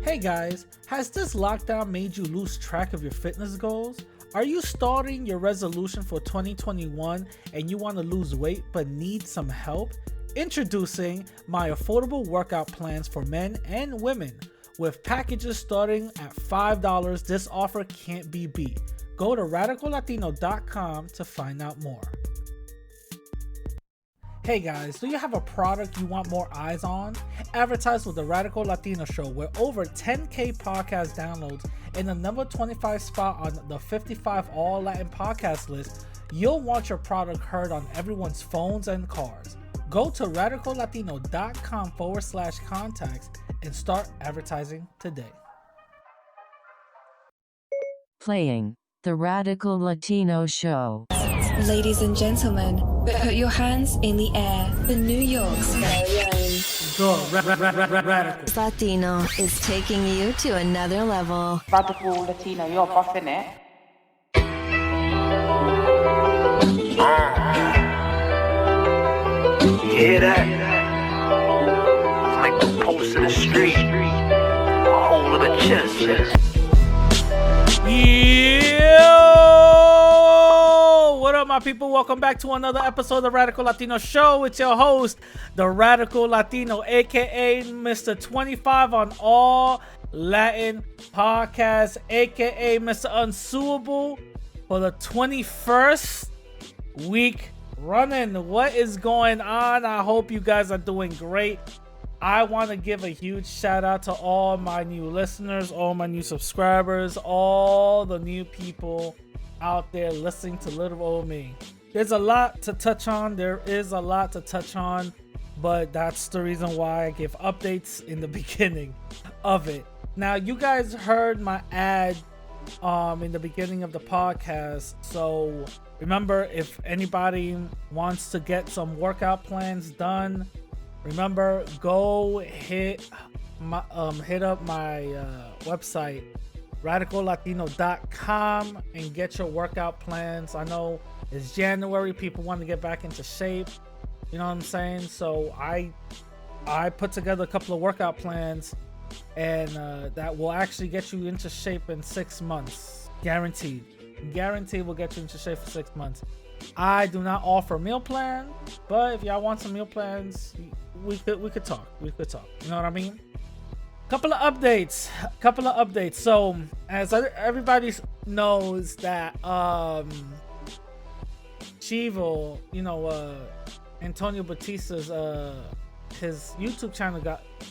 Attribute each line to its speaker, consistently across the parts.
Speaker 1: Hey guys, has this lockdown made you lose track of your fitness goals? Are you starting your resolution for 2021 and you want to lose weight but need some help? Introducing my affordable workout plans for men and women. With packages starting at $5, this offer can't be beat. Go to radicallatino.com to find out more. Hey guys, do you have a product you want more eyes on? Advertise with the Radical Latino Show, where over 10K podcast downloads and the number 25 spot on the 55 All Latin podcast list. You'll want your product heard on everyone's phones and cars. Go to radicallatino.com/contacts and start advertising today.
Speaker 2: Playing the Radical Latino Show.
Speaker 3: Ladies and gentlemen, put your hands in the air. The New York's very own
Speaker 1: Radical
Speaker 3: Latino is taking you to another level.
Speaker 4: Radical Latino, you're buffing it.
Speaker 5: You hear that? It's like the pulse of the street, a hole in the chest.
Speaker 1: Yo! What up, my people? Welcome back to another episode of the Radical Latino Show. It's your host, the Radical Latino, aka Mr. 25 on all Latin podcasts, aka Mr. Unsuable, for the 21st week running. What is going on? I hope you guys are doing great. I want to give a huge shout out to all my new listeners, all my new subscribers, all the new people out there listening to little old me. There's a lot to touch on. There is a lot to touch on, but that's the reason why I give updates in the beginning of it. Now, you guys heard my ad in the beginning of the podcast, so remember, if anybody wants to get some workout plans done, remember, go hit up my website, radicallatino.com, and get your workout plans. I know it's January, people want to get back into shape, you know what I'm saying? So I put together a couple of workout plans, and that will actually get you into shape in 6 months, guaranteed will get you into shape for 6 months. I do not offer meal plan, but if y'all want some meal plans, we could talk. You know what I mean? Couple of updates. So as everybody knows that Chivo, Antonio Batista's his YouTube channel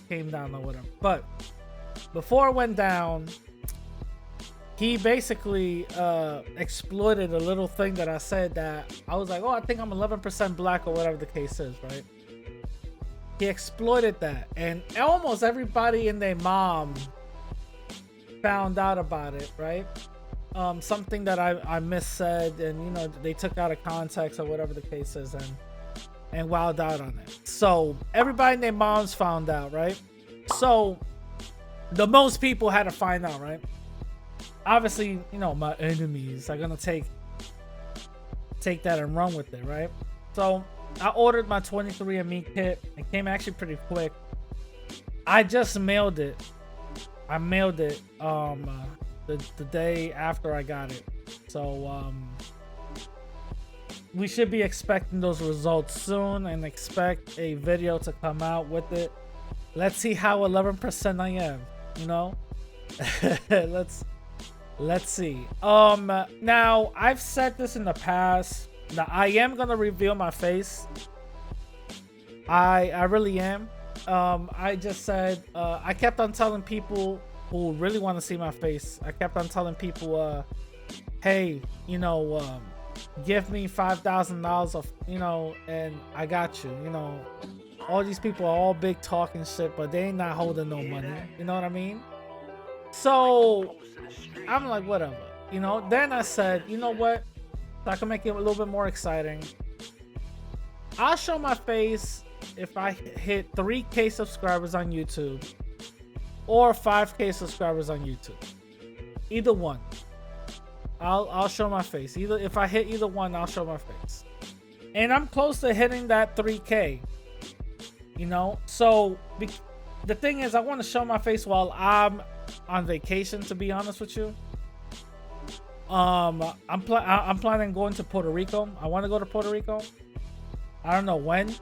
Speaker 1: came down or whatever. But before it went down, he basically exploited a little thing that I said, that I was like, oh, I think I'm 11% black or whatever the case is, right? He exploited that, and almost everybody and their mom found out about it, right? Something that I missaid, and they took out of context or whatever the case is, and wowed out on it. So everybody and their moms found out, right? So the most people had to find out, right? Obviously, my enemies are gonna take that and run with it, right? So I ordered my 23andMe kit. It came actually pretty quick. I just mailed it. I mailed it the day after I got it. So we should be expecting those results soon, and expect a video to come out with it. Let's see how 11% I am, Let's see. Now, I've said this in the past, that I am gonna reveal my face. I really am. I just said, I kept on telling people who really want to see my face, I kept on telling people, hey, give me $5,000 of, and I got you. All these people are all big talking shit, but they ain't not holding no money. You know what I mean? So I'm like, whatever, Then I said, you know what? So I can make it a little bit more exciting, I'll show my face if I hit 3K subscribers on YouTube or 5K subscribers on YouTube. Either one. I'll show my face. Either if I hit either one, I'll show my face. And I'm close to hitting that 3K. So the thing is, I want to show my face while I'm on vacation, to be honest with you. I'm planning on going to Puerto Rico. I want to go to Puerto Rico. I don't know when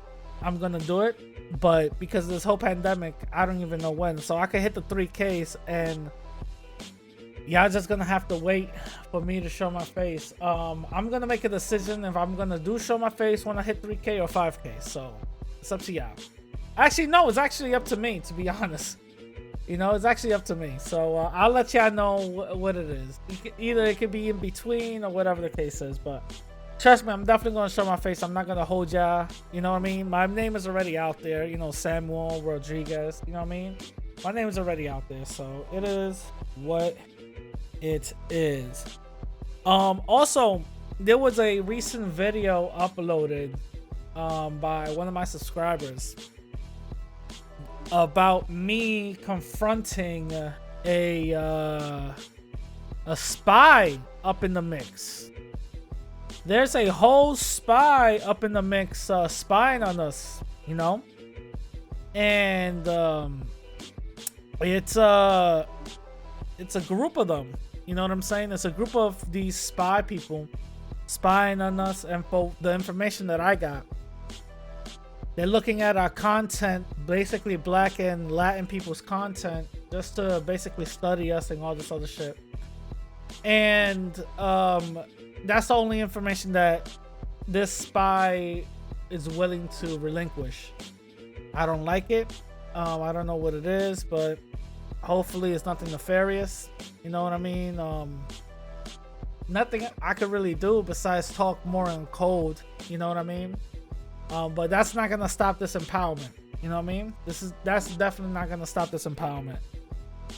Speaker 1: I'm gonna do it, but because of this whole pandemic, I don't even know when. So I could hit the 3Ks, and y'all just gonna have to wait for me to show my face. I'm gonna make a decision if I'm gonna show my face when I hit 3K or 5K. So it's up to y'all. Actually, no, it's actually up to me, to be honest. You know, it's actually up to me. So I'll let y'all know what it is. Either it could be in between or whatever the case is. But trust me, I'm definitely going to show my face. I'm not going to hold y'all. You know what I mean? My name is already out there. You know, Samuel Rodriguez. You know what I mean? My name is already out there. So it is what it is. Also, there was a recent video uploaded by one of my subscribers about me confronting a spy up in the mix. There's a whole spy up in the mix spying on us, you know? And it's a group of them. You know what I'm saying? It's a group of these spy people spying on us, and for the information that I got, they're looking at our content, basically Black and Latin people's content, just to basically study us and all this other shit. And that's the only information that this spy is willing to relinquish. I don't like it. I don't know what it is, but hopefully it's nothing nefarious. You know what I mean? Nothing I could really do besides talk more in code. You know what I mean? But that's not gonna stop this empowerment. You know what I mean? That's definitely not gonna stop this empowerment.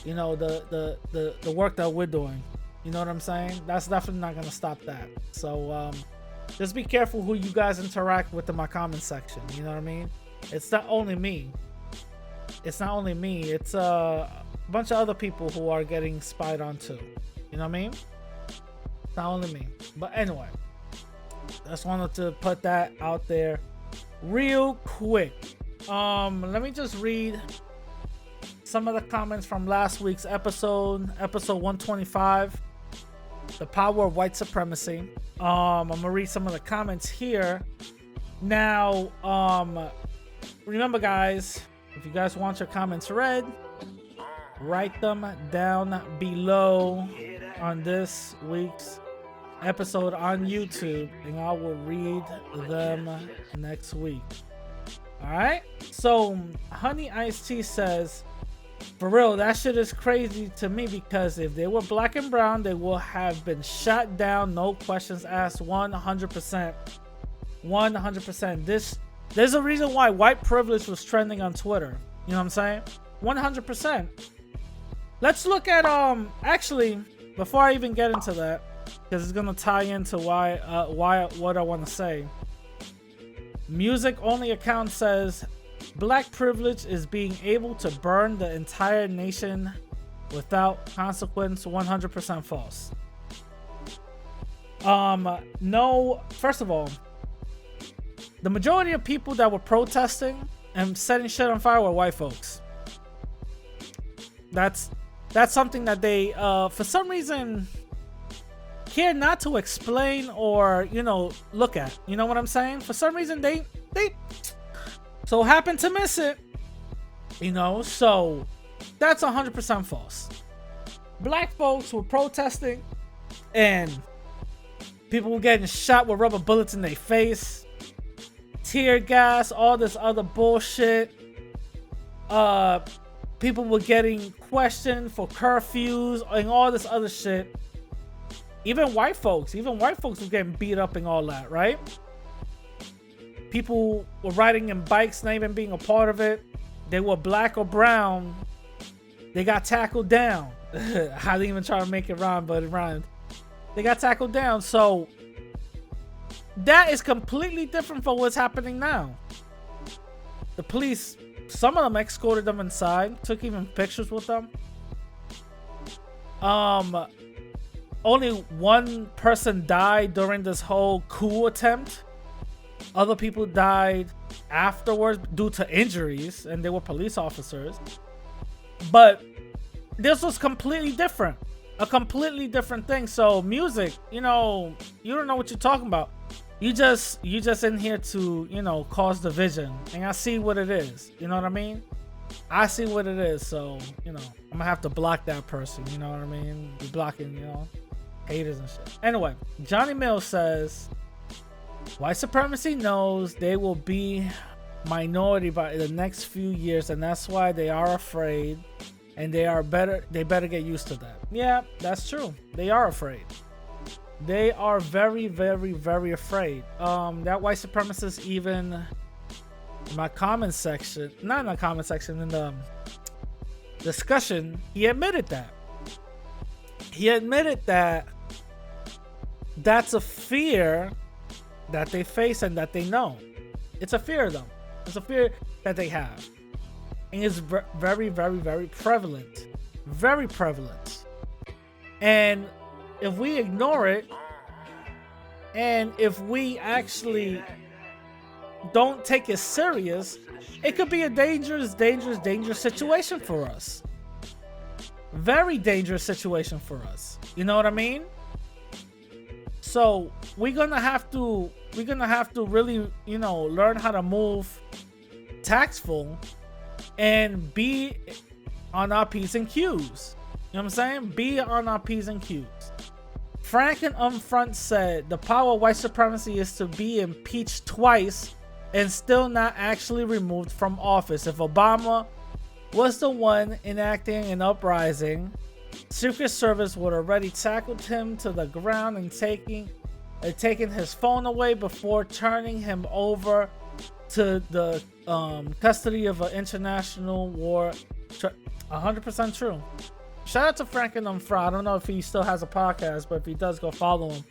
Speaker 1: You know, the work that we're doing. You know what I'm saying? That's definitely not gonna stop that. So just be careful who you guys interact with in my comment section. You know what I mean? It's not only me. It's a bunch of other people who are getting spied on too. You know what I mean? It's not only me. But anyway, just wanted to put that out there real quick. Let me just read some of the comments from last week's episode 125, the power of white supremacy. I'm gonna read some of the comments here. Now, remember guys, if you guys want your comments read, write them down below on this week's episode on YouTube, and I will read them next week. Alright, so Honey Iced Tea says, for real, that shit is crazy to me, because if they were Black and brown, they will have been shot down, no questions asked. 100%. 100%. There's a reason why white privilege was trending on Twitter. You know what I'm saying? 100%. Let's look at actually, before I even get into that, because it's gonna tie into why what I want to say. Music Only account says Black privilege is being able to burn the entire nation without consequence. 100% false. No, first of all, the majority of people that were protesting and setting shit on fire were white folks. That's something that they for some reason care not to explain or, you know, look at. You know what I'm saying? For some reason they so happen to miss it. You know, so that's 100% false. Black folks were protesting and people were getting shot with rubber bullets in their face, tear gas, all this other bullshit. People were getting questioned for curfews and all this other shit. Even white folks were getting beat up and all that, right? People were riding in bikes, not even being a part of it. They were Black or brown. They got tackled down. I didn't even try to make it rhyme, but it rhymed. They got tackled down. So that is completely different from what's happening now. The police, some of them escorted them inside, took even pictures with them. Only one person died during this whole coup attempt. Other people died afterwards due to injuries, and they were police officers. But this was completely different. A completely different thing. So music, you know, you don't know what you're talking about. You just in here to, you know, cause division. And I see what it is. You know what I mean? I see what it is. So, you know, I'm gonna have to block that person. You know what I mean? Be blocking, you know, haters and shit. Anyway, Johnny Mills says, white supremacy knows they will be minority by the next few years, and that's why they are afraid, and they better get used to that. Yeah, that's true. They are afraid. They are very, very, very afraid. That white supremacist, even in my comment section, not in the comment section, in the discussion, he admitted that. He admitted that that's a fear that they face and that they know. It's a fear of them. It's a fear that they have. And it's very, very, very prevalent. Very prevalent. And if we ignore it, and if we actually don't take it serious, it could be a dangerous, dangerous, dangerous situation for us. Very dangerous situation for us. You know what I mean? So we're gonna have to really, you know, learn how to move tactful and be on our P's and Q's. You know what I'm saying? Be on our P's and Q's. Frank and Umfront said the power of white supremacy is to be impeached twice and still not actually removed from office. If Obama was the one enacting an uprising, Secret Service would already tackled him to the ground and taking his phone away before turning him over to the custody of an international war. 100% true. Shout out to Frank and Umfra. I don't know if he still has a podcast, but if he does, go follow him.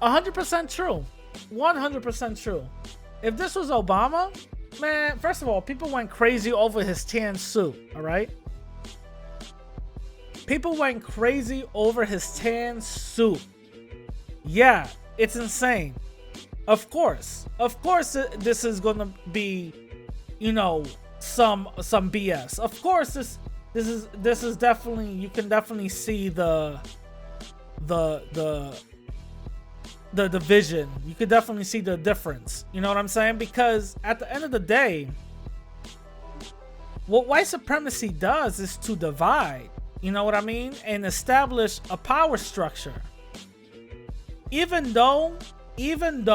Speaker 1: 100% true. 100% true. If this was Obama, man, first of all, people went crazy over his tan suit, all right? People went crazy over his tan suit. Yeah, it's insane. Of course, this is gonna be, you know, some BS. Of course, this is definitely, you can definitely see the division. You could definitely see the difference. You know what I'm saying? Because at the end of the day, what white supremacy does is to divide. You know what I mean? And establish a power structure. Even though the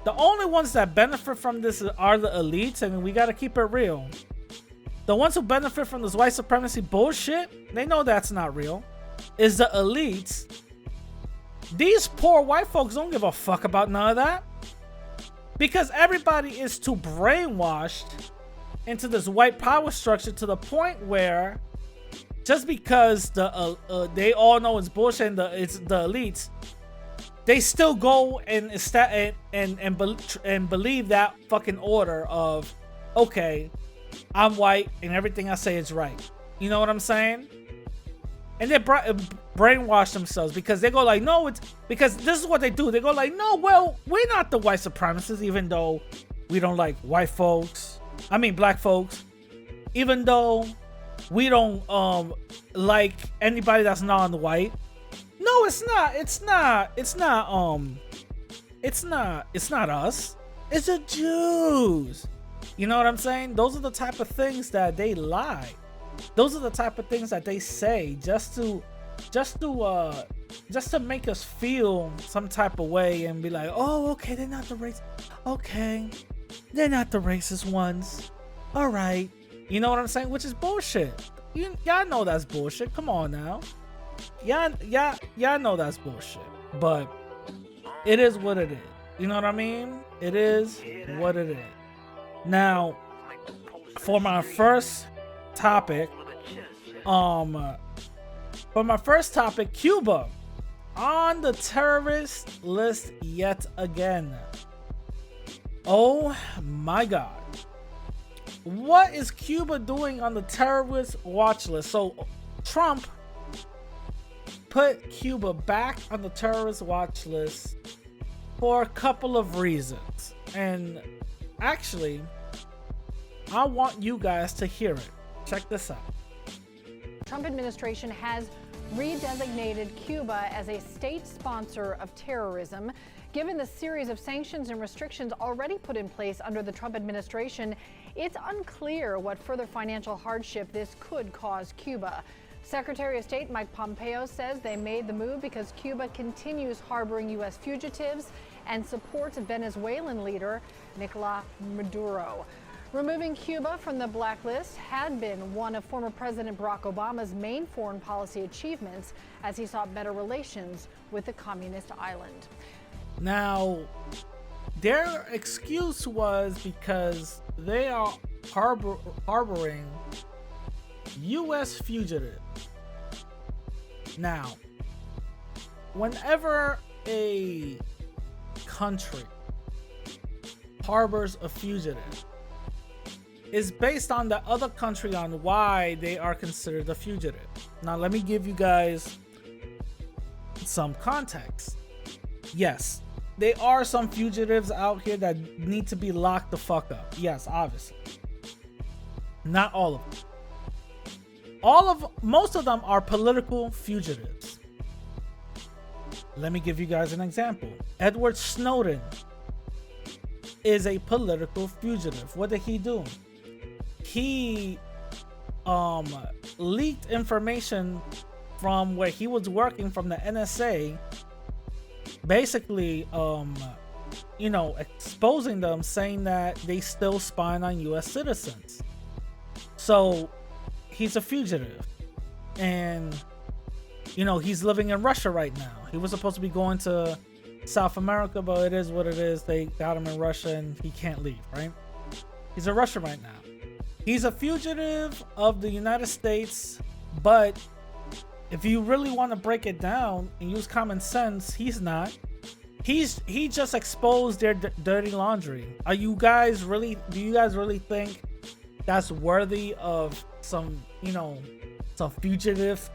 Speaker 1: only ones that benefit from this are the elites, and we got to keep it real. The ones who benefit from this white supremacy bullshit, they know that's not real. Is the elites. These poor white folks don't give a fuck about none of that. Because everybody is too brainwashed into this white power structure to the point where just because they all know it's bullshit and it's the elites, they still go and believe that fucking order of, okay, I'm white and everything I say is right. You know what I'm saying? And they brainwash themselves because they go like, no, it's because this is what they do. They go like, no, well, we're not the white supremacists, even though we don't like white folks. I mean, black folks. Even though we don't like anybody that's non-white. No, it's not us. It's the Jews. You know what I'm saying? Those are the type of things that they lie. Those are the type of things that they say just to make us feel some type of way and be like, oh, okay, they're not the race. Okay, they're not the racist ones. All right. You know what I'm saying? Which is bullshit. Y'all know that's bullshit. Come on now. Y'all know that's bullshit. But it is what it is. You know what I mean? It is what it is. Now, for my first topic, Cuba on the terrorist list yet again. Oh my God. What is Cuba doing on the terrorist watch list? So Trump put Cuba back on the terrorist watch list for a couple of reasons. And actually, I want you guys to hear it. Check this out.
Speaker 6: Trump administration has redesignated Cuba as a state sponsor of terrorism. Given the series of sanctions and restrictions already put in place under the Trump administration, it's unclear what further financial hardship this could cause Cuba. Secretary of State Mike Pompeo says they made the move because Cuba continues harboring U.S. fugitives and supports Venezuelan leader Nicolas Maduro. Removing Cuba from the blacklist had been one of former President Barack Obama's main foreign policy achievements as he sought better relations with the communist island.
Speaker 1: Now, their excuse was because they are harboring U.S. fugitives. Now, whenever a country harbors a fugitive, it's based on the other country on why they are considered a fugitive. Now, let me give you guys some context. Yes, there are some fugitives out here that need to be locked the fuck up. Yes, obviously. Not all of them. Most of them are political fugitives. Let me give you guys an example. Edward Snowden is a political fugitive. What did he do? He leaked information from where he was working from the NSA, basically exposing them, saying that they still spying on US citizens. So he's a fugitive, and he's living in Russia right now. He was supposed to be going to South America, but it is what it is. They got him in Russia and he can't leave, right? He's in Russia right now. He's a fugitive of the United States, but if you really want to break it down and use common sense, he's not. He just exposed their dirty laundry. Do you guys really think that's worthy of some fugitive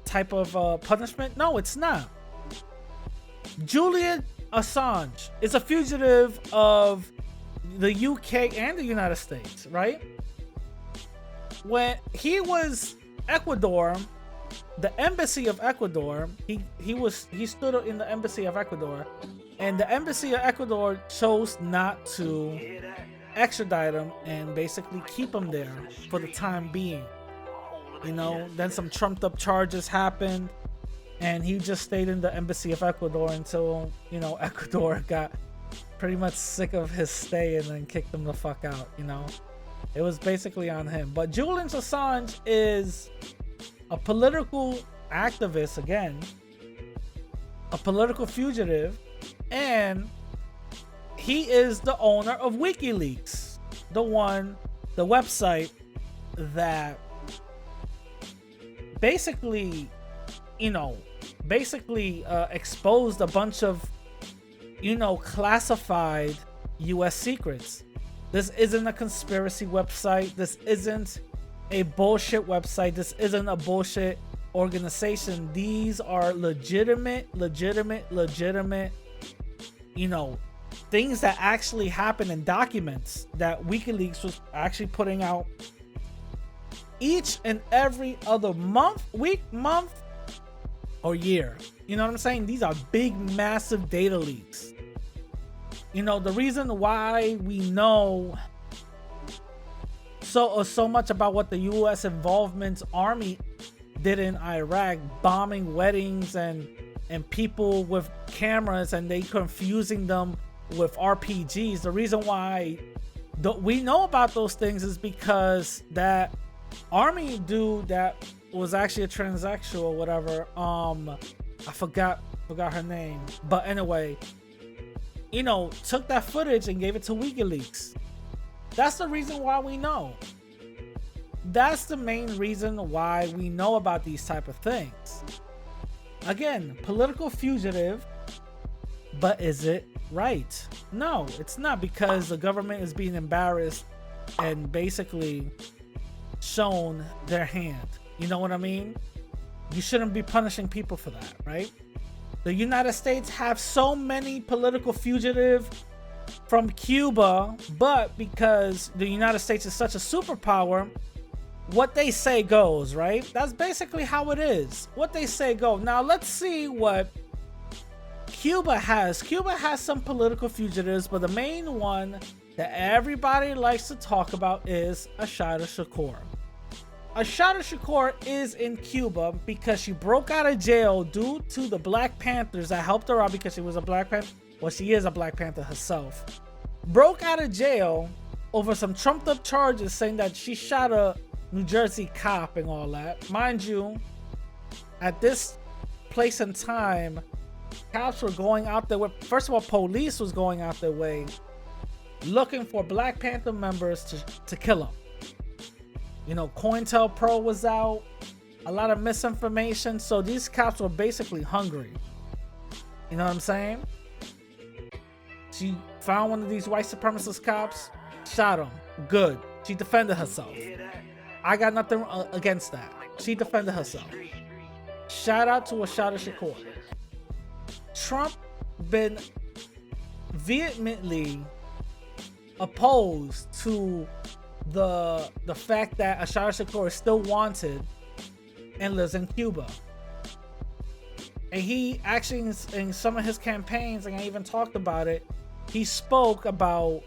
Speaker 1: type of punishment? No, it's not. Julian Assange is a fugitive of the UK and the United States, right? When he was Ecuador, the embassy of Ecuador, he stood in the embassy of Ecuador, and the embassy of Ecuador chose not to extradite him and basically keep him there for the time being. Then some trumped up charges happened, and he just stayed in the embassy of Ecuador until Ecuador got pretty much sick of his stay and then kicked him the fuck out. It was basically on him. But Julian Assange is a political activist, again, a political fugitive, and he is the owner of WikiLeaks, the website that basically exposed a bunch of classified US secrets. This isn't a conspiracy website. This isn't a bullshit website. This isn't a bullshit organization. These are legitimate, things that actually happen in documents that WikiLeaks was actually putting out each and every other month, week, month, or year. You know what I'm saying? These are big, massive data leaks. The reason why we know so much about what the U.S. involvement army did in Iraq, bombing weddings and people with cameras, and they confusing them with RPGs. The reason why we know about those things is because that army dude that was actually a transsexual or whatever, I forgot her name, but anyway, took that footage and gave it to WikiLeaks. That's the reason why we know. That's the main reason why we know about these type of things. Again, political fugitive, but is it right? No, it's not, because the government is being embarrassed and basically shown their hand. You know what I mean? You shouldn't be punishing people for that, right? the United States have so many political fugitives from Cuba, but because the United States is such a superpower, what they say goes, right? That's basically how it is. What they say goes. Now let's see what Cuba has. Cuba has some political fugitives, but the main one that everybody likes to talk about is Ashada Shakur. Ashada Shakur is in Cuba because she broke out of jail due to the Black Panthers that helped her out because she was a Black Panther. Well, she is a Black Panther herself. Broke out of jail over some trumped up charges saying that she shot a New Jersey cop and all that. Mind you, at this place and time, cops were going out there with, first of all, police was going out their way looking for Black Panther members to kill them. You know, COINTELPRO was out, a lot of misinformation, so these cops were basically hungry. You know what I'm saying? She found one of these white supremacist cops, shot him. Good. She defended herself. I got nothing against that. She defended herself. Shout out to Ashada Shakur. Trump been vehemently opposed to the fact that Ashada Shakur is still wanted and lives in Cuba. And he actually, in some of his campaigns, and I even talked about it, he spoke about,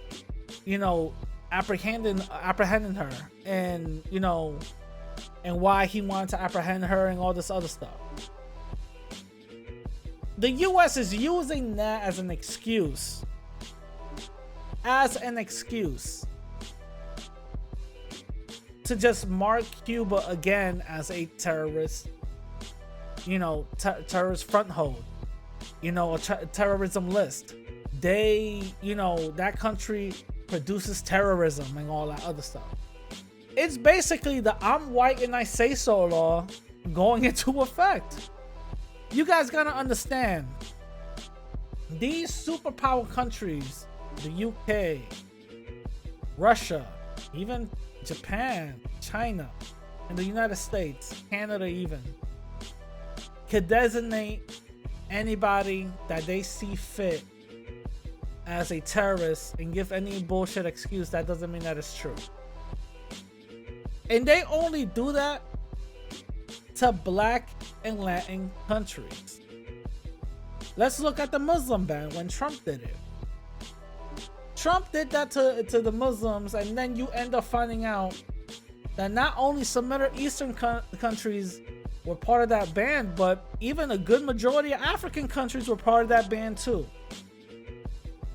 Speaker 1: you know, apprehending her, and you know, and why he wanted to apprehend her and all this other stuff. The US is using that as an excuse. To just mark Cuba again as a terrorist, you know, terrorist fronthold, you know, a terrorism list. They, you know, that country produces terrorism and all that other stuff. It's basically the I'm white and I say so law going into effect. You guys gotta understand, these superpower countries, the UK, Russia, even Japan, China, and the United States, Canada even, could designate anybody that they see fit as a terrorist and give any bullshit excuse. That doesn't mean that it's true. And they only do that to Black and Latin countries. Let's look at the Muslim ban when Trump did it. Trump did that to the Muslims, and then you end up finding out that not only some Middle Eastern countries were part of that ban, but even a good majority of African countries were part of that ban too.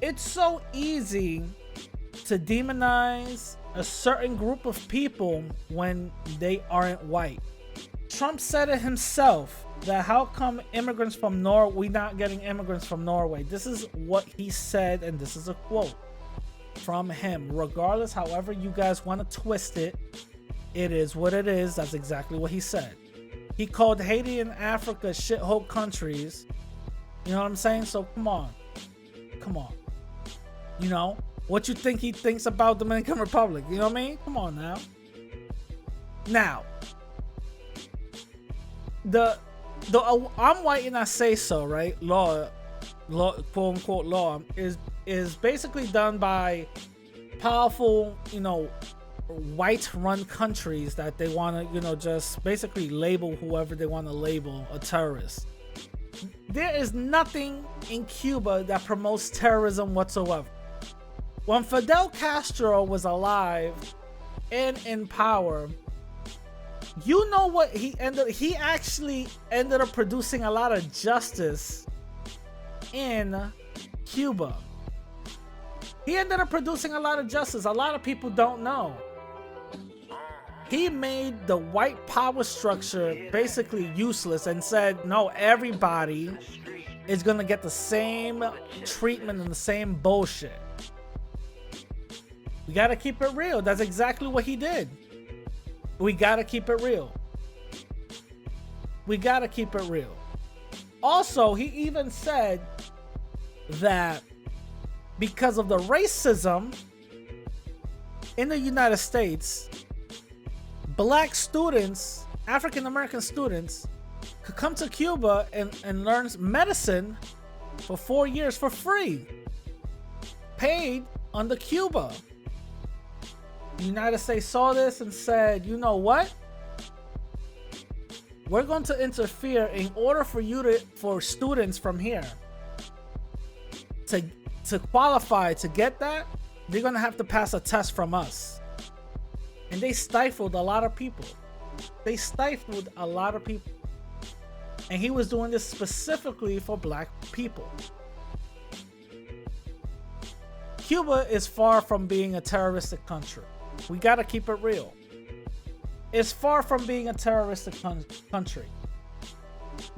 Speaker 1: It's so easy to demonize a certain group of people when they aren't white. Trump said it himself, that how come immigrants from Norway, we not getting immigrants from Norway? This is what he said, and this is a quote from him. Regardless, however you guys want to twist it, it is what it is. That's exactly what he said. He called Haiti and Africa shithole countries. You know what I'm saying? So come on. You know, what you think he thinks about Dominican Republic? You know what I mean? Come on now. Now, the I'm white and I say so, right? Law, quote unquote law, is basically done by powerful, you know, white-run countries that they want to, you know, just basically label whoever they want to label a terrorist. There is nothing in Cuba that promotes terrorism whatsoever. When Fidel Castro was alive and in power, you know what he actually ended up producing a lot of justice in Cuba. He ended up producing a lot of justice. A lot of people don't know. He made the white power structure basically useless and said, no, everybody is gonna get the same treatment and the same bullshit. We gotta keep it real. That's exactly what he did. We gotta keep it real. Also, he even said that because of the racism in the United States, Black students, African American students, could come to Cuba and learn medicine for 4 years for free, paid under Cuba. The United States saw this and said, you know what? We're going to interfere in order for students from here to qualify to get that. They're going to have to pass a test from us. And they stifled a lot of people. They stifled a lot of people. And he was doing this specifically for black people. Cuba is far from being a terroristic country. We got to keep it real. It's far from being a terroristic country.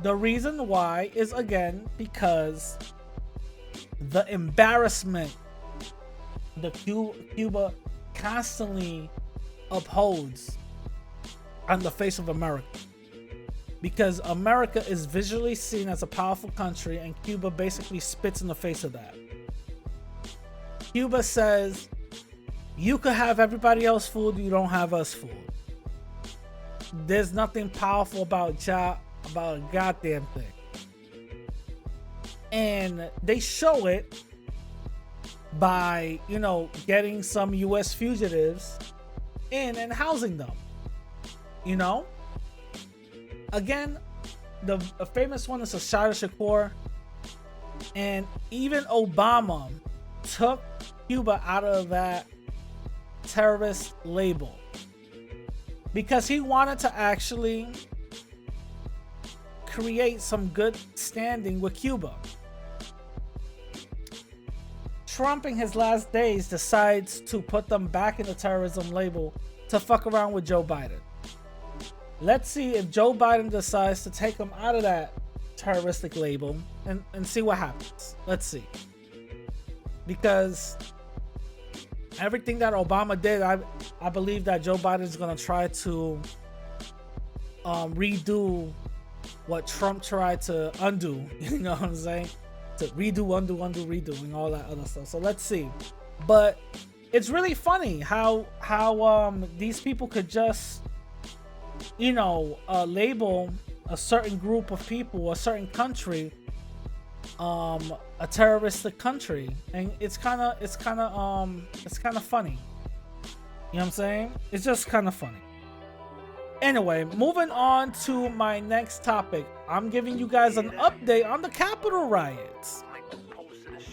Speaker 1: The reason why is, again, because the embarrassment that Cuba constantly upholds on the face of America. Because America is visually seen as a powerful country, and Cuba basically spits in the face of that. Cuba says, you could have everybody else food, you don't have us food. There's nothing powerful about a goddamn thing. And they show it by, getting some US fugitives in and housing them. Again, the famous one is Ashara Shakur. And even Obama took Cuba out of that terrorist label because he wanted to actually create some good standing with Cuba. Trump in his last days decides to put them back in the terrorism label to fuck around with Joe Biden. Let's see if Joe Biden decides to take them out of that terroristic label and see what happens. Let's see. Because everything that Obama did, I believe that Joe Biden is going to try to redo what Trump tried to undo. You know what I'm saying? To redo, undo, redo, and all that other stuff. So let's see. But it's really funny how these people could just, label a certain group of people, a certain country, a terroristic country, and it's kind of funny. You know what I'm saying? It's just kind of funny. Anyway, moving on to my next topic. I'm giving you guys an update on the Capitol riots.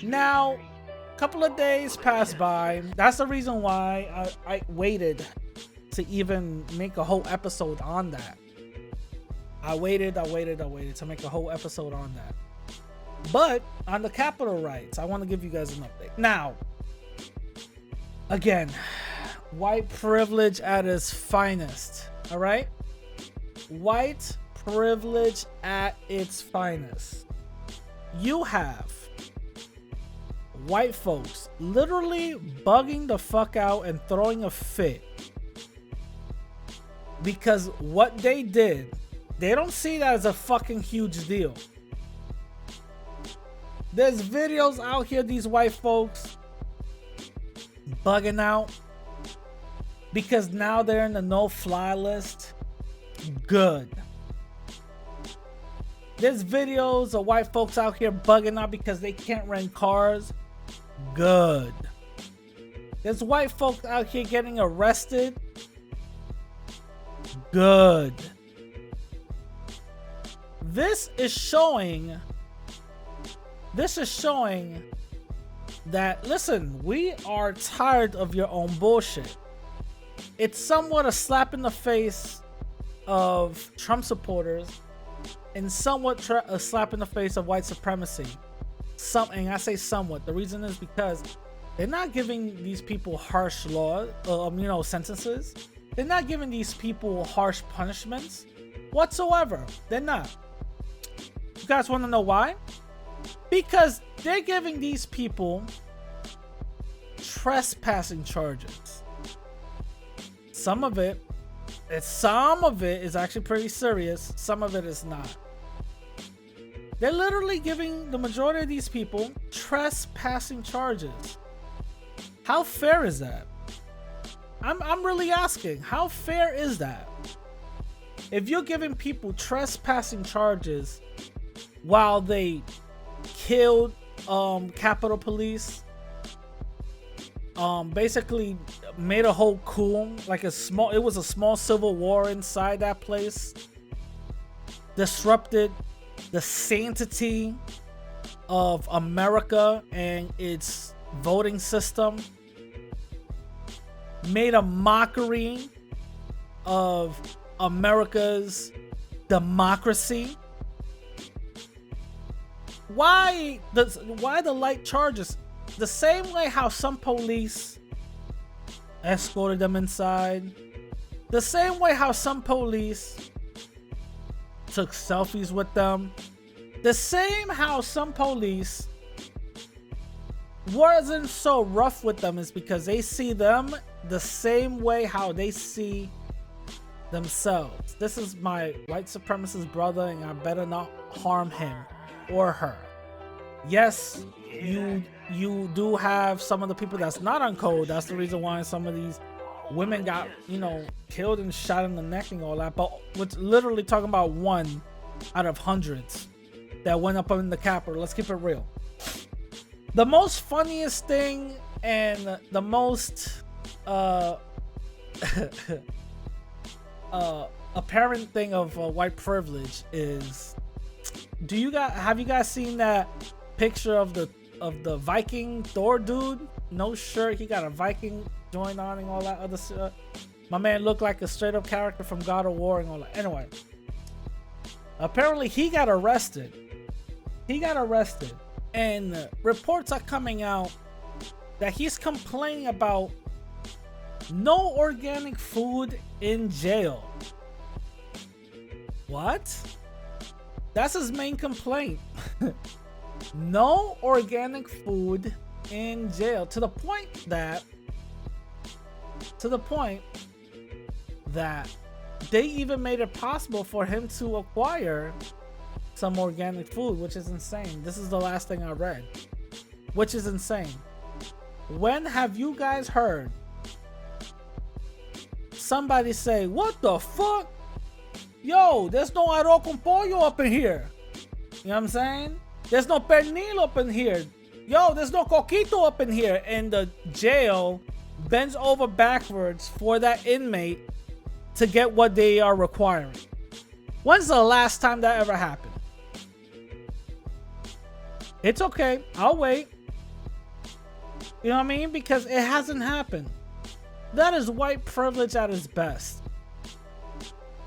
Speaker 1: Now, a couple of days passed by. That's the reason why I waited to even make a whole episode on that. I waited to make a whole episode on that. But on the Capitol riots, I want to give you guys an update. Now, again, white privilege at its finest. All right? White privilege at its finest. You have white folks literally bugging the fuck out and throwing a fit because what they did, they don't see that as a fucking huge deal. There's videos out here, these white folks bugging out because now they're in the no-fly list. Good. There's videos of white folks out here bugging out because they can't rent cars. Good. There's white folks out here getting arrested. Good. This is showing that, listen, we are tired of your own bullshit. It's somewhat a slap in the face of Trump supporters and somewhat a slap in the face of white supremacy. And I say somewhat. The reason is because they're not giving these people harsh sentences. They're not giving these people harsh punishments whatsoever. They're not. You guys want to know why? Because they're giving these people trespassing charges. Some of it is actually pretty serious. Some of it is not. They're literally giving the majority of these people trespassing charges. How fair is that? I'm really asking, how fair is that? if you're giving people trespassing charges while they killed Capitol Police, basically made a whole coup, like it was a small civil war inside that place, disrupted the sanctity of America and its voting system, made a mockery of America's democracy. Why the light charges? The same way how some police escorted them inside, the same way how some police took selfies with them, the same how some police wasn't so rough with them is because they see them the same way how they see themselves. This is my white supremacist brother, and I better not harm him or her. Yes, you do have some of the people that's not on code. That's the reason why some of these women got, killed and shot in the neck and all that. But we're literally talking about one out of hundreds that went up in the Capitol. Let's keep it real. The most funniest thing and the most apparent thing of white privilege is, have you guys seen that picture of the Viking Thor dude? No shirt, he got a Viking joint on and all that other stuff. My man looked like a straight up character from God of War and all that. Anyway, apparently he got arrested. And reports are coming out that he's complaining about no organic food in jail. What? That's his main complaint. No organic food in jail, to the point that they even made it possible for him to acquire some organic food, which is insane. This is the last thing I read, which is insane. When have you guys heard somebody say, "What the fuck? Yo, there's no arroz con pollo up in here"? You know what I'm saying? There's no pernil up in here. Yo, there's no coquito up in here. And the jail bends over backwards for that inmate to get what they are requiring. When's the last time that ever happened? It's okay. I'll wait. You know what I mean? Because it hasn't happened. That is white privilege at its best.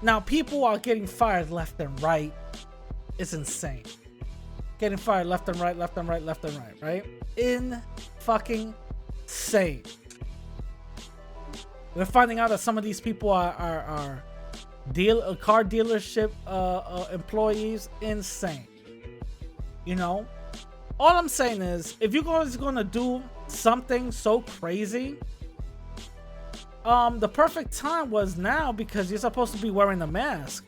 Speaker 1: Now, people are getting fired left and right. It's insane. Getting fired left and right, right? In fucking insane. We're finding out that some of these people are car dealership employees. Insane. All I'm saying is, if you guys are gonna do something so crazy, the perfect time was now, because you're supposed to be wearing a mask.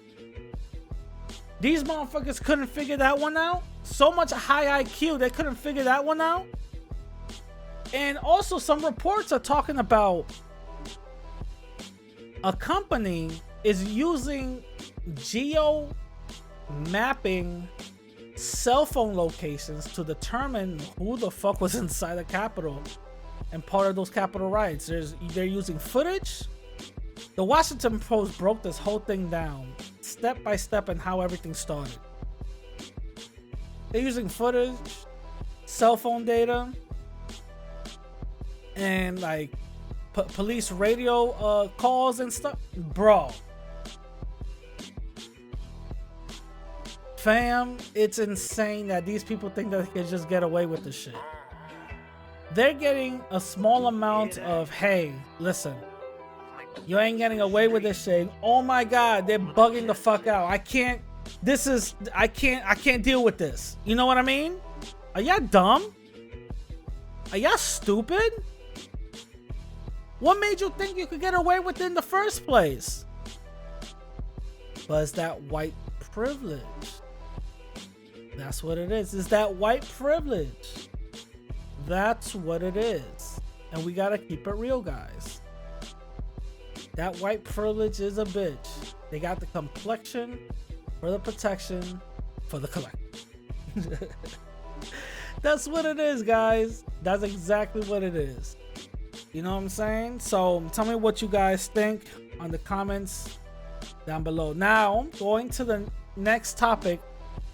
Speaker 1: These motherfuckers couldn't figure that one out. So much high IQ, they couldn't figure that one out. And also, some reports are talking about a company is using geo mapping cell phone locations to determine who the fuck was inside the Capitol and part of those Capitol riots. They're using footage. The Washington Post broke this whole thing down step by step and how everything started. They're using footage, cell phone data, and like police radio calls and stuff. Bro, fam, it's insane that these people think that they can just get away with this shit. They're getting a small amount of, hey, listen, you ain't getting away with this shit. Oh my God, they're bugging the fuck out. I can't deal with this. You know what I mean? Are y'all dumb? Are y'all stupid? What made you think you could get away with it in the first place? But it's that white privilege. That's what it is. It's that white privilege. That's what it is. And we gotta keep it real, guys. That white privilege is a bitch. They got the complexion for the protection for the collector. That's what it is, guys. That's exactly what it is. You know what I'm saying? So tell me what you guys think on the comments down below. Now, going to the next topic.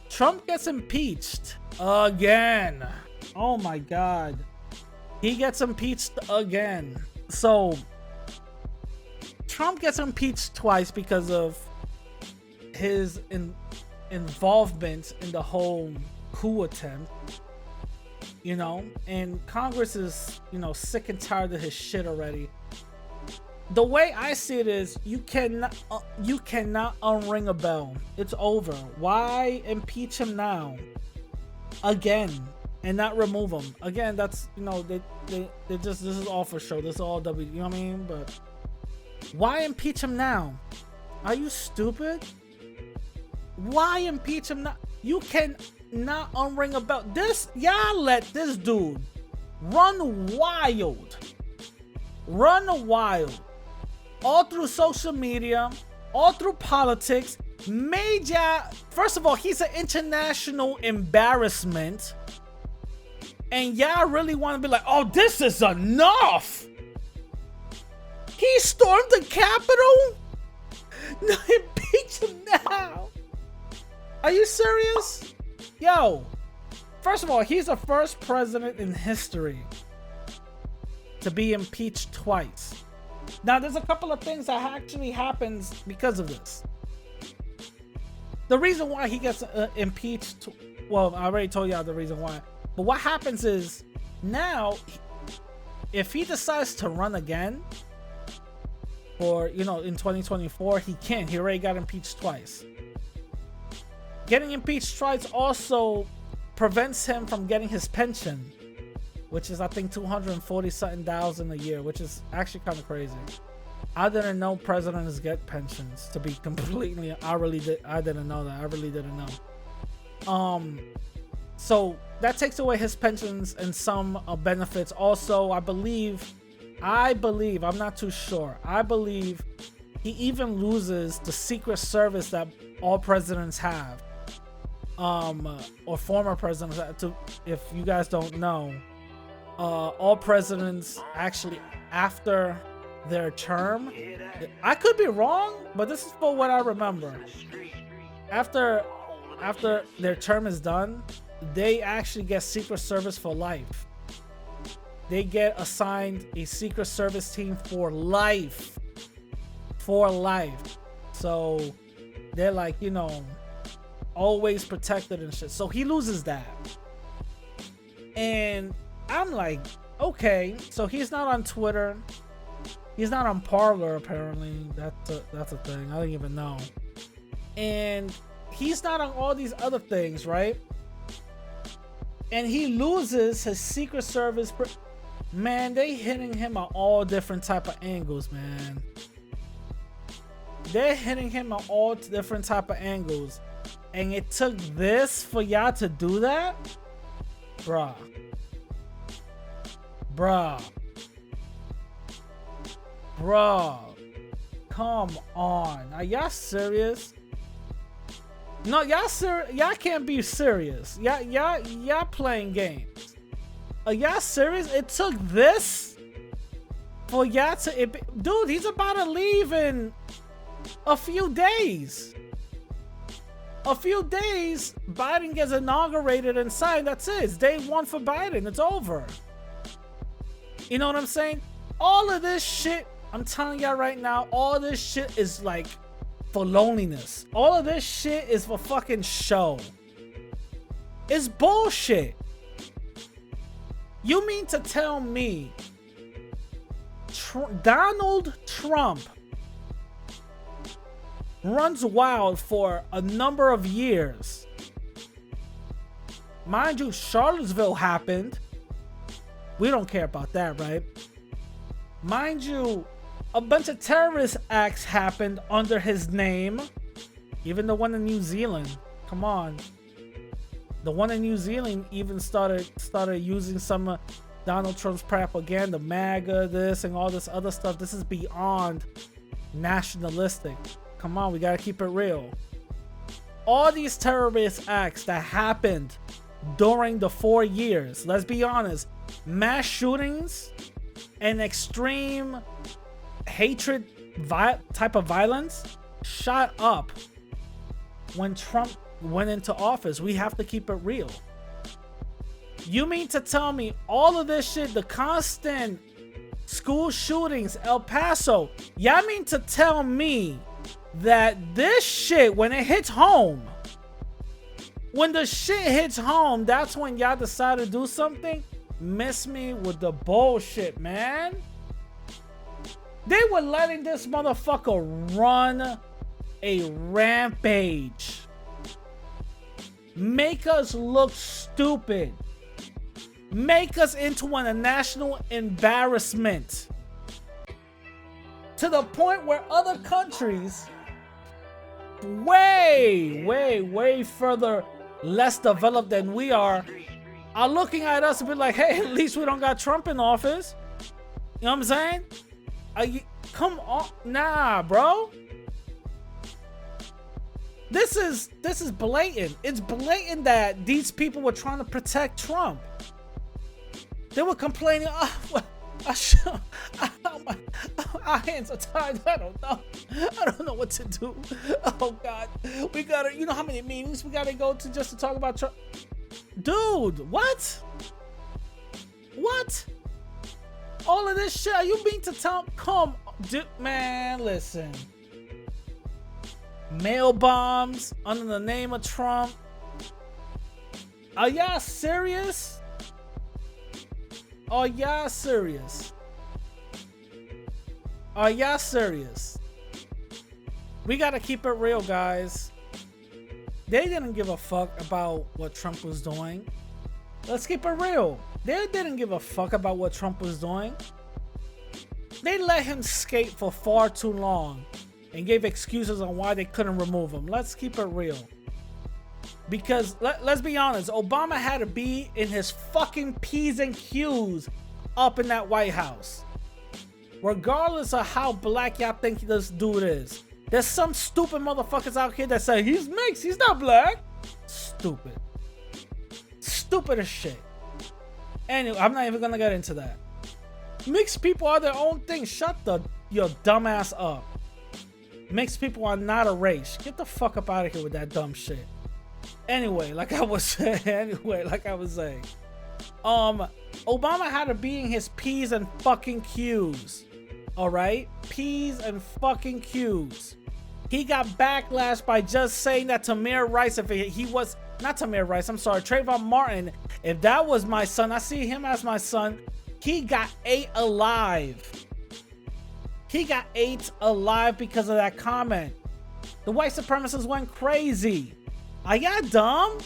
Speaker 1: Trump gets impeached again. Oh my God. He gets impeached again. So Trump gets impeached twice because of his involvement in the whole coup attempt. You know, and Congress is, you know, sick and tired of his shit already. The way I see it is, you cannot unring a bell. It's over. Why impeach him now again and not remove him again? That's, you know, they just, this is all for show. This is all W. You know what I mean? But why impeach him now? Are you stupid? Why impeach him now? You can not unring a bell. This, y'all let this dude run wild all through social media, all through politics. Major, first of all, he's an international embarrassment, and y'all really want to be like, oh, this is enough. He stormed the Capitol. No, impeach him now. Are you serious? Yo, first of all, he's the first president in history to be impeached twice. Now, there's a couple of things that actually happens because of this. The reason why he gets impeached, well, I already told y'all the reason why. But what happens is, now, if he decides to run again, or, you know, in 2024, he can't. He already got impeached twice. Getting impeached twice also prevents him from getting his pension, which is, I think, $240,000 a year, which is actually kind of crazy. I didn't know presidents get pensions, to be completely, I didn't know that. I really didn't know. So that takes away his pensions and some benefits. Also, I believe, I'm not too sure. I believe he even loses the Secret Service that all presidents have. Or former presidents, if you guys don't know, all presidents actually, after their term, I could be wrong, but this is for what I remember. After their term is done, they actually get Secret Service for life. They get assigned a Secret Service team for life. For life. So they're like, you know, always protected and shit. So he loses that. And I'm like, okay, so he's not on Twitter. He's not on Parler, apparently. That's a thing. I don't even know. And he's not on all these other things, right? And he loses his Secret Service. Man, they hitting him on all different type of angles, man. They're hitting him on all different type of angles. And it took this for y'all to do that? Bruh. Come on. Are y'all serious? No, y'all can't be serious. Y'all playing games. Are y'all serious? It took this for y'all to... Dude, he's about to leave in a few days. A few days, Biden gets inaugurated and signed. That's it. It's day one for Biden. It's over. You know what I'm saying? All of this shit, I'm telling y'all right now, all this shit is like for loneliness. All of this shit is for fucking show. It's bullshit. You mean to tell me Donald Trump runs wild for a number of years? Mind you, Charlottesville happened. We don't care about that, right? Mind you, a bunch of terrorist acts happened under his name. Even the one in New Zealand. Come on. The one in New Zealand even started using some Donald Trump's propaganda, MAGA, this and all this other stuff. This is beyond nationalistic. Come on, we gotta keep it real. All these terrorist acts that happened during the 4 years, let's be honest, mass shootings and extreme hatred type of violence shot up when Trump went into office. We have to keep it real. You mean to tell me all of this shit, the constant school shootings, El Paso, y'all mean to tell me that this shit, when it hits home, when the shit hits home, that's when y'all decide to do something? Miss me with the bullshit, man. They were letting this motherfucker run a rampage. Make us look stupid. Make us into a national embarrassment. To the point where other countries, way further less developed than we are looking at us and be like, hey, at least we don't got Trump in office. You know what I'm saying? Come on. Nah, bro. This is blatant. It's blatant that these people were trying to protect Trump. They were complaining, our hands are tied. I don't know what to do. Oh God, we gotta, you know how many meetings we gotta go to just to talk about Trump? Dude, what? All of this shit, are you mean to tell? Come, dude, man, listen. Mail bombs under the name of Trump. Are y'all serious? Are y'all serious? Are y'all serious? We gotta keep it real, guys. They didn't give a fuck about what Trump was doing. Let's keep it real. They didn't give a fuck about what Trump was doing. They let him skate for far too long and gave excuses on why they couldn't remove him. Let's keep it real. Because let's be honest, Obama had to be in his fucking P's and Q's up in that White House. Regardless of how black y'all think this dude is. There's some stupid motherfuckers out here that say he's mixed, he's not black. Stupid. Stupid as shit. Anyway, I'm not even gonna get into that. Mixed people are their own thing. Shut your dumb ass up. Mixed people are not a race. Get the fuck up out of here with that dumb shit. Anyway, like I was saying, Obama had to be in his P's and fucking Q's. Alright? P's and fucking Q's. He got backlash by just saying that Tamir Rice, if he was, not Tamir Rice, I'm sorry, Trayvon Martin, if that was my son, I see him as my son, he got ate alive. He got ate alive because of that comment. The white supremacists went crazy. Are y'all dumb?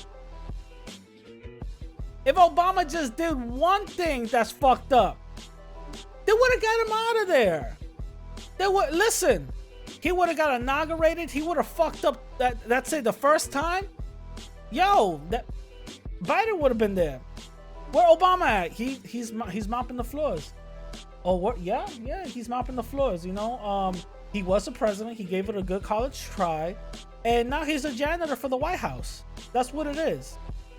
Speaker 1: If Obama just did one thing that's fucked up, they would have got him out of there. They would, listen, he would have got inaugurated. He would have fucked up that's it, the first time. Yo, that Biden would have been there. Where Obama at? He's mopping the floors. Oh, what? Yeah, he's mopping the floors. You know, he was the president. He gave it a good college try, and now he's a janitor for the White House. That's what it is.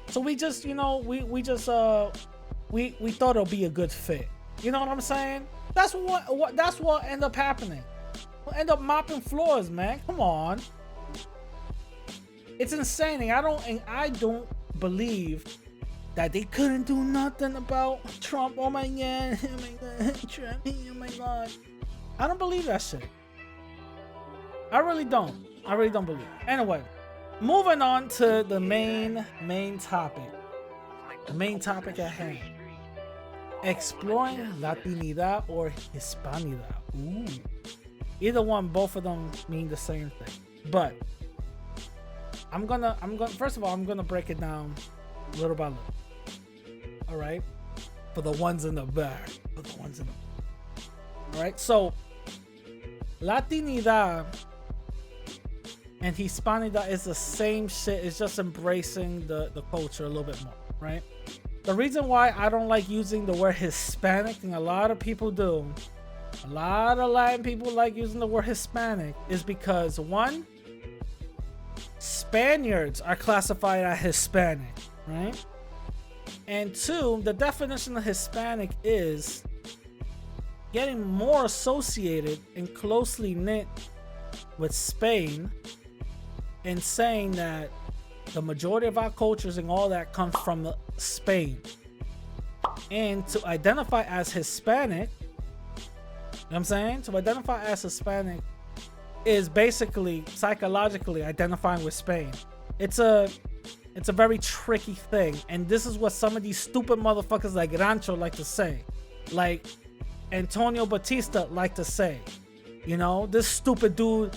Speaker 1: So we just, you know, we thought it'll be a good fit. You know what I'm saying? That's what ended up happening. We'll end up mopping floors, man. Come on. It's insane. I don't believe that they couldn't do nothing about Trump. Oh my God, Trump, oh my God. I don't believe that shit. I really don't believe it. Anyway, moving on to the main topic. The main topic at hand. Exploring Latinidad or Hispanidad. Ooh. Either one, both of them mean the same thing. But I'm gonna first of all, I'm gonna break it down little by little. All right, for the ones in the back. All right, so Latinidad and Hispanidad is the same shit. It's just embracing the culture a little bit more, right? The reason why I don't like using the word Hispanic, and a lot of people do, a lot of Latin people like using the word Hispanic is because, one, Spaniards are classified as Hispanic, right? And two, the definition of Hispanic is getting more associated and closely knit with Spain, and saying that the majority of our cultures and all that comes from Spain. And to identify as Hispanic, you know what I'm saying? To identify as Hispanic is basically psychologically identifying with Spain. It's a very tricky thing, and this is what some of these stupid motherfuckers like Rancho like to say, like Antonio Batista like to say. You know, this stupid dude,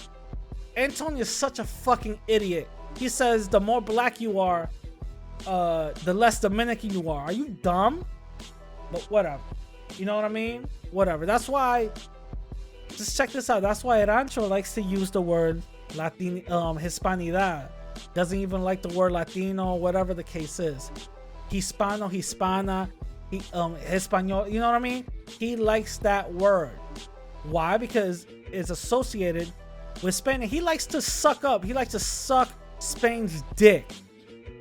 Speaker 1: Antonio is such a fucking idiot. He says the more black you are, the less Dominican you are. Are you dumb? But whatever. You know what I mean? Whatever. That's why, just check this out. That's why Rancho likes to use the word Hispanidad. Doesn't even like the word Latino, whatever the case is. Hispano, Hispana, Espanol, you know what I mean? He likes that word. Why? Because it's associated with Spain. And he likes to suck up. He likes to suck Spain's dick.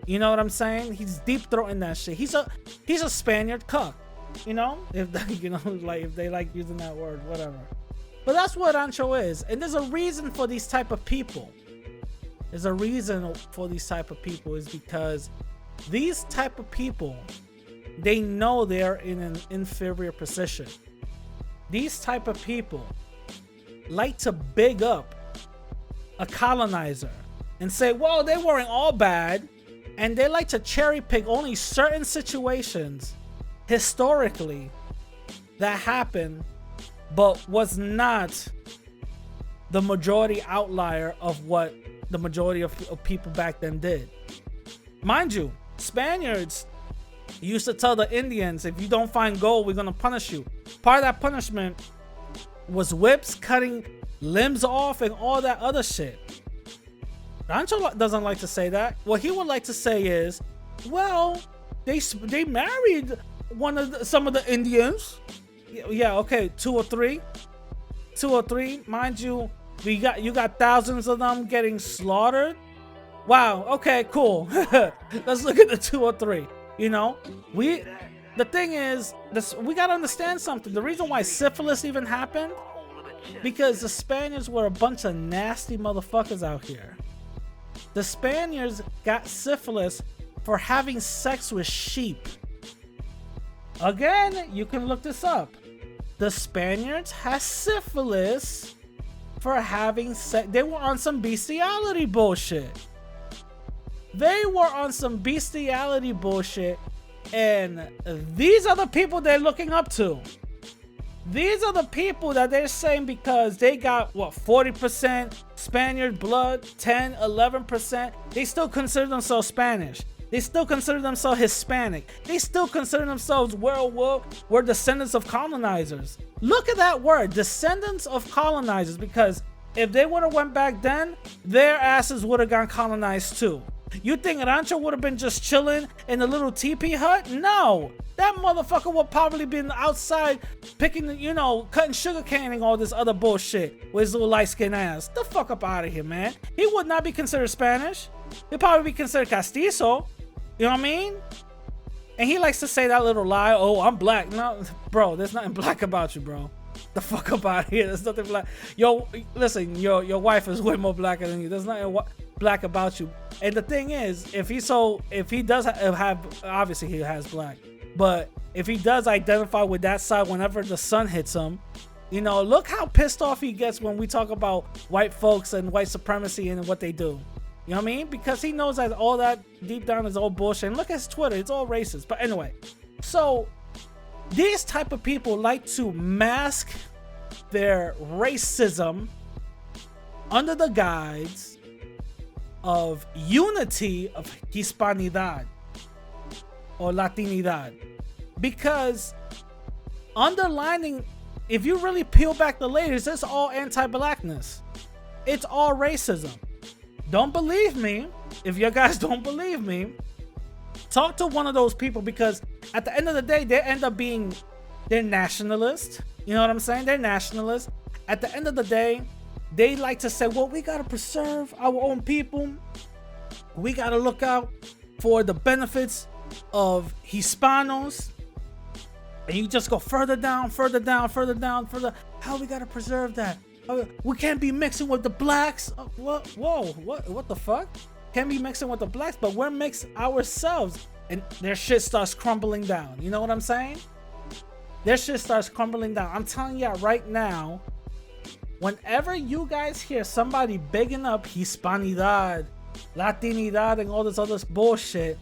Speaker 1: You know what I'm saying? He's deep throating that shit. He's a Spaniard cuck. You know? If you know, like if they like using that word, whatever. But that's what Rancho is. And there's a reason for these type of people. There's a reason for these type of people, is because these type of people, they know they're in an inferior position. These type of people like to big up a colonizer and say, well, they weren't all bad. And they like to cherry pick only certain situations historically that happened, but was not the majority outlier of what the majority of people back then did. Mind you, Spaniards used to tell the Indians, if you don't find gold, we're gonna punish you. Part of that punishment was whips, cutting limbs off, and all that other shit. Rancho doesn't like to say that. What he would like to say is, well, they married some of the Indians. Yeah, okay, two or three. Mind you, you got thousands of them getting slaughtered. Wow, okay, cool. Let's look at the 2 or 3. You know, the thing is, we gotta understand something. The reason why syphilis even happened, because the Spaniards were a bunch of nasty motherfuckers out here. The Spaniards got syphilis for having sex with sheep. Again, you can look this up. The Spaniards had syphilis for having sex. They were on some bestiality bullshit. And these are the people they're looking up to. These are the people that they're saying, because they got, what, 40% Spaniard blood, 10, 11%. They still consider themselves Spanish. They still consider themselves Hispanic. They still consider themselves we're descendants of colonizers. Look at that word, descendants of colonizers, because if they would have went back then, their asses would have gotten colonized too. You think Rancho would have been just chilling in a little teepee hut? No. That motherfucker would probably been outside picking, you know, cutting sugar cane and all this other bullshit with his little light-skinned ass. The fuck up out of here, man. He would not be considered Spanish. He'd probably be considered castizo. You know what I mean? And he likes to say that little lie, oh, I'm black. No, bro, there's nothing black about you, bro. The fuck up out of here. There's nothing black. Yo, listen, your wife is way more blacker than you. There's nothing black about you. And the thing is, if he does have, obviously he has black, but if he does identify with that side whenever the sun hits him, you know, look how pissed off he gets when we talk about white folks and white supremacy and what they do. You know what I mean? Because he knows that all that deep down is all bullshit. And look at his Twitter, it's all racist. But anyway, so these type of people like to mask their racism under the guise of unity of Hispanidad or Latinidad. Because underlining, if you really peel back the layers, it's all anti-blackness. It's all racism. Don't believe me. If you guys don't believe me, talk to one of those people, because at the end of the day, they end up being, they're nationalists. You know what I'm saying? They're nationalists. At the end of the day, they like to say, well, we gotta preserve our own people. We gotta look out for the benefits of Hispanos. And you just go further down, further down, further down, further. How we gotta preserve that? We can't be mixing with the blacks. What? Whoa, what the fuck? Can't be mixing with the blacks, but we're mixed ourselves. And their shit starts crumbling down. You know what I'm saying? Their shit starts crumbling down. I'm telling you right now, whenever you guys hear somebody bigging up Hispanidad, Latinidad, and all this other bullshit,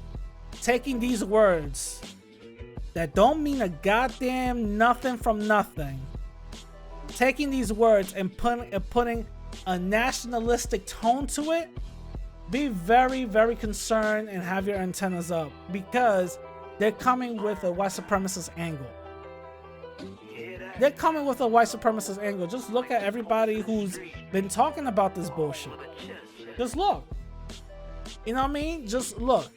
Speaker 1: taking these words that don't mean a goddamn nothing from nothing, taking these words and putting a nationalistic tone to it, be very, very concerned and have your antennas up, because they're coming with a white supremacist angle. They're coming with a white supremacist angle. Just look at everybody who's been talking about this bullshit. Just look. You know what I mean? Just look.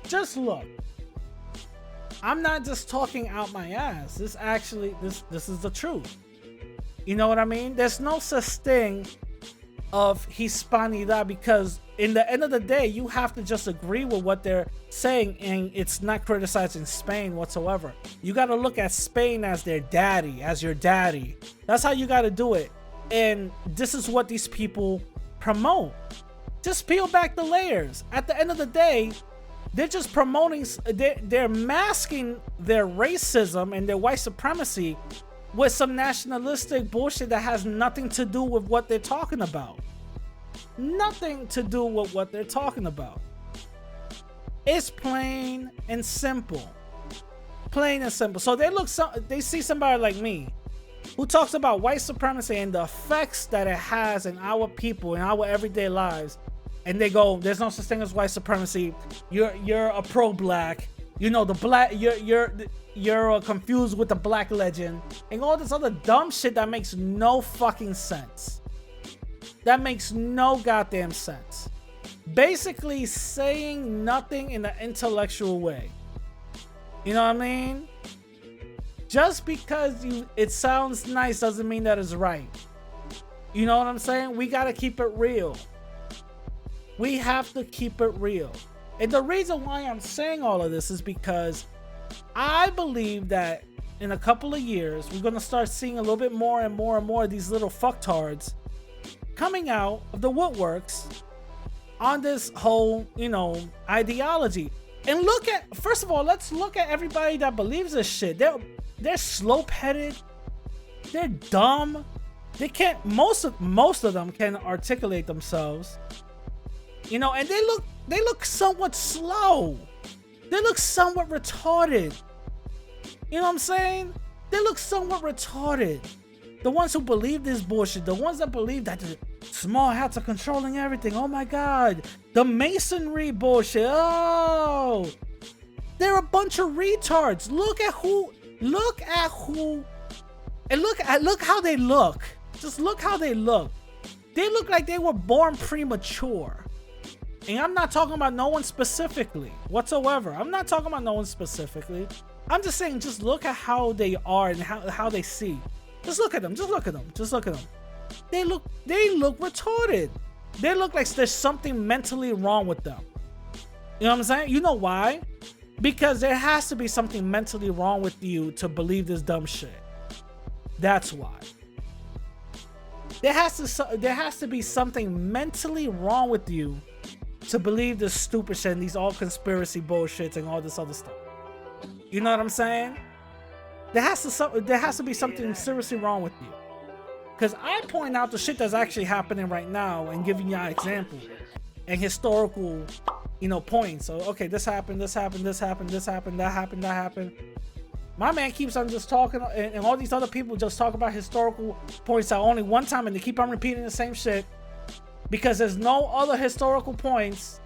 Speaker 1: Just look. I'm not just talking out my ass. This is the truth. You know what I mean? There's no such thing of Hispanidad, because in the end of the day, you have to just agree with what they're saying, and it's not criticizing Spain whatsoever. You got to look at Spain as their daddy, as your daddy. That's how you got to do it. And this is what these people promote. Just peel back the layers. At the end of the day, they're just promoting, they're masking their racism and their white supremacy with some nationalistic bullshit that has nothing to do with what they're talking about. Nothing to do with what they're talking about. It's plain and simple. Plain and simple. So they see somebody like me who talks about white supremacy and the effects that it has in our people, in our everyday lives, and they go, there's no such thing as white supremacy. You're a pro-black. You know, the black, you're confused with the black legend and all this other dumb shit that makes no fucking sense. That makes no goddamn sense. Basically saying nothing in an intellectual way. You know what I mean? Just because it sounds nice doesn't mean that it's right. You know what I'm saying? We gotta keep it real. We have to keep it real. And the reason why I'm saying all of this is because I believe that in a couple of years, we're going to start seeing a little bit more and more and more of these little fucktards coming out of the woodworks on this whole, ideology. And first of all, let's look at everybody that believes this shit. They're slope-headed. They're dumb. They can't, most of them can articulate themselves. And they look somewhat slow. They look somewhat retarded. You know what I'm saying? They look somewhat retarded. The ones who believe this bullshit, the ones that believe that the small hats are controlling everything. Oh my God. The masonry bullshit. Oh. They're a bunch of retards. Look at who, and look how they look. Just look how they look. They look like they were born premature. And I'm not talking about no one specifically whatsoever. I'm not talking about no one specifically. I'm just saying, just look at how they are and how they see. Just look at them. Just look at them. Just look at them. They look retarded. They look like there's something mentally wrong with them. You know what I'm saying? You know why? Because there has to be something mentally wrong with you to believe this dumb shit. That's why. There has to be something mentally wrong with you to believe this stupid shit and these all conspiracy bullshits and all this other stuff. You know what I'm saying? There has to be something seriously wrong with you. Because I point out the shit that's actually happening right now and giving you an example and historical, points. So, okay, this happened, that happened. My man keeps on just talking, and all these other people just talk about historical points at only one time, and they keep on repeating the same shit. Because there's no other historical points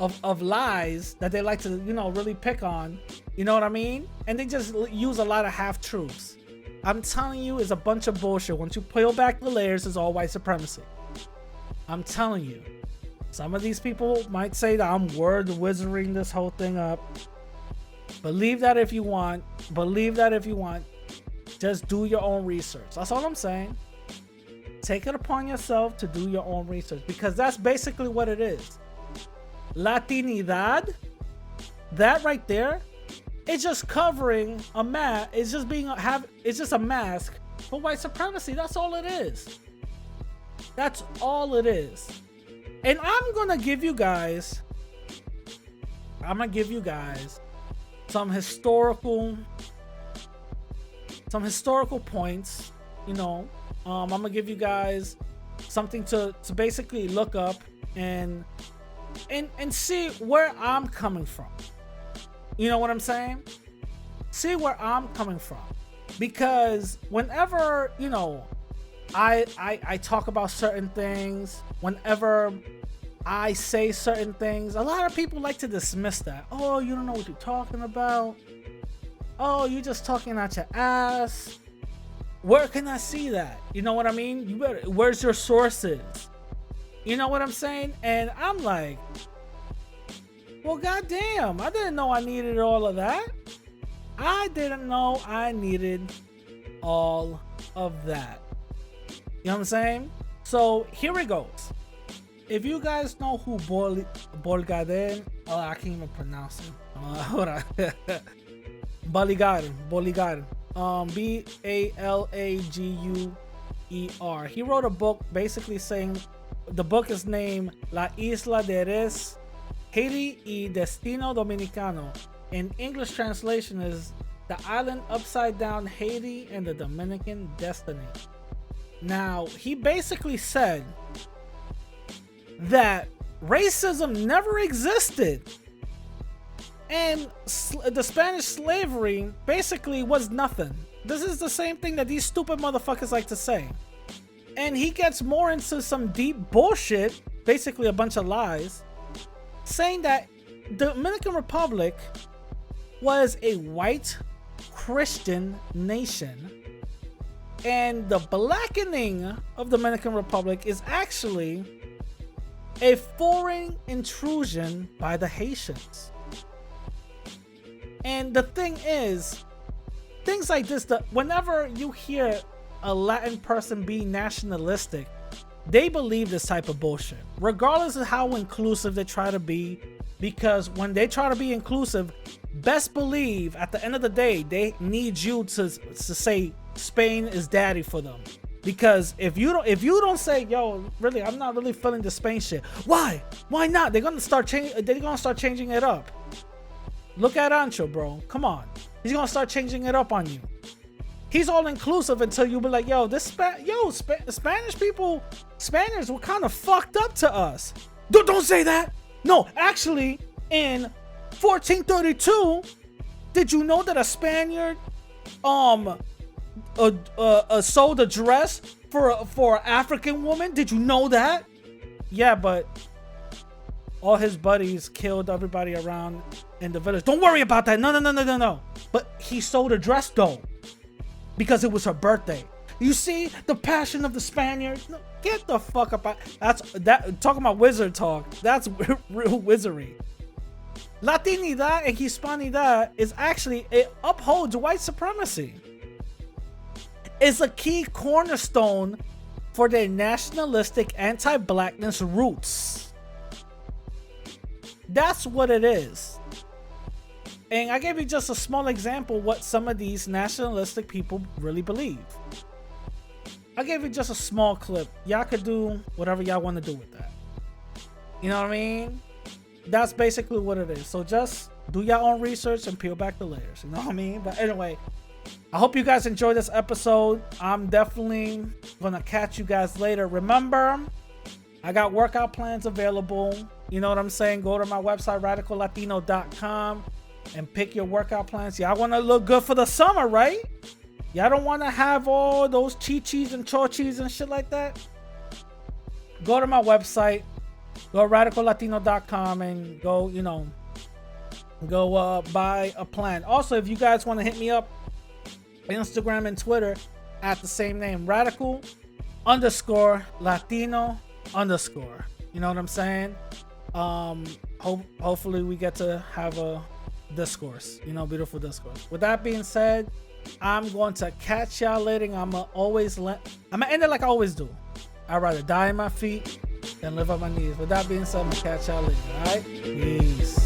Speaker 1: of lies that they like to, really pick on. You know what I mean? And they just use a lot of half-truths. I'm telling you, it's a bunch of bullshit. Once you peel back the layers, it's all white supremacy. I'm telling you. Some of these people might say that I'm word wizarding this whole thing up. Believe that if you want. Believe that if you want. Just do your own research. That's all I'm saying. Take it upon yourself to do your own research, because that's basically what it is. Latinidad, that right there, it's just covering a mask. It's just it's just a mask for white supremacy. That's all it is. That's all it is. And I'm gonna give you guys some historical points. You know, I'm gonna give you guys something to basically look up and see where I'm coming from. You know what I'm saying? See where I'm coming from. Because whenever, you know, I talk about certain things, whenever I say certain things, a lot of people like to dismiss that. Oh, you don't know what you're talking about. Oh, you're just talking out your ass. Where can I see that? You know what I mean? Where's your sources? You know what I'm saying? And I'm like, well, goddamn, I didn't know I needed all of that. I didn't know I needed all of that. You know what I'm saying? So here it goes. If you guys know who Bolgaden, I can't even pronounce it. Hold on. Boligar. Balaguer. He wrote a book basically saying, the book is named La Isla de Res, Haiti y Destino Dominicano. In English translation is The Island Upside Down, Haiti and the Dominican Destiny. Now, he basically said that racism never existed. And the Spanish slavery basically was nothing. This is the same thing that these stupid motherfuckers like to say. And he gets more into some deep bullshit, basically a bunch of lies, saying that the Dominican Republic was a white Christian nation. And the blackening of the Dominican Republic is actually a foreign intrusion by the Haitians. And the thing is, things like this, whenever you hear a Latin person be nationalistic, they believe this type of bullshit, regardless of how inclusive they try to be. Because when they try to be inclusive, best believe at the end of the day, they need you to say Spain is daddy for them. Because if you don't say, yo, really, I'm not really feeling the Spain shit. Why not? They're gonna start changing it up. Look at Ancho, bro. Come on. He's gonna start changing it up on you. He's all inclusive until you be like, yo, Spanish people, Spaniards were kind of fucked up to us. Don't say that. No, actually, in 1432, did you know that a Spaniard sold a dress for an African woman? Did you know that? Yeah, but all his buddies killed everybody around in the village. Don't worry about that. No. But he sold a dress though, because it was her birthday. You see the passion of the Spaniards? No, get the fuck up. Talking about wizard talk. That's real wizardry. Latinidad and Hispanidad is actually, it upholds white supremacy. It's a key cornerstone for their nationalistic anti-blackness roots. That's what it is. And I gave you just a small example what some of these nationalistic people really believe. I gave you just a small clip. Y'all could do whatever y'all want to do with that. You know what I mean? That's basically what it is. So just do your own research and peel back the layers. You know what I mean? But anyway, I hope you guys enjoyed this episode. I'm definitely gonna catch you guys later. Remember, I got workout plans available. You know what I'm saying? Go to my website, radicallatino.com, and pick your workout plans. Y'all want to look good for the summer, right? Y'all don't want to have all those chi-chis and chochis and shit like that? Go to my website, go to radicallatino.com, and go, buy a plan. Also, if you guys want to hit me up, Instagram and Twitter at the same name, radical_Latino_. You know what I'm saying? Hopefully we get to have a discourse. You know, beautiful discourse. With that being said, I'm going to catch y'all later. I'm gonna end it like I always do. I'd rather die on my feet than live on my knees. With that being said, I'm gonna catch y'all later. All right, peace.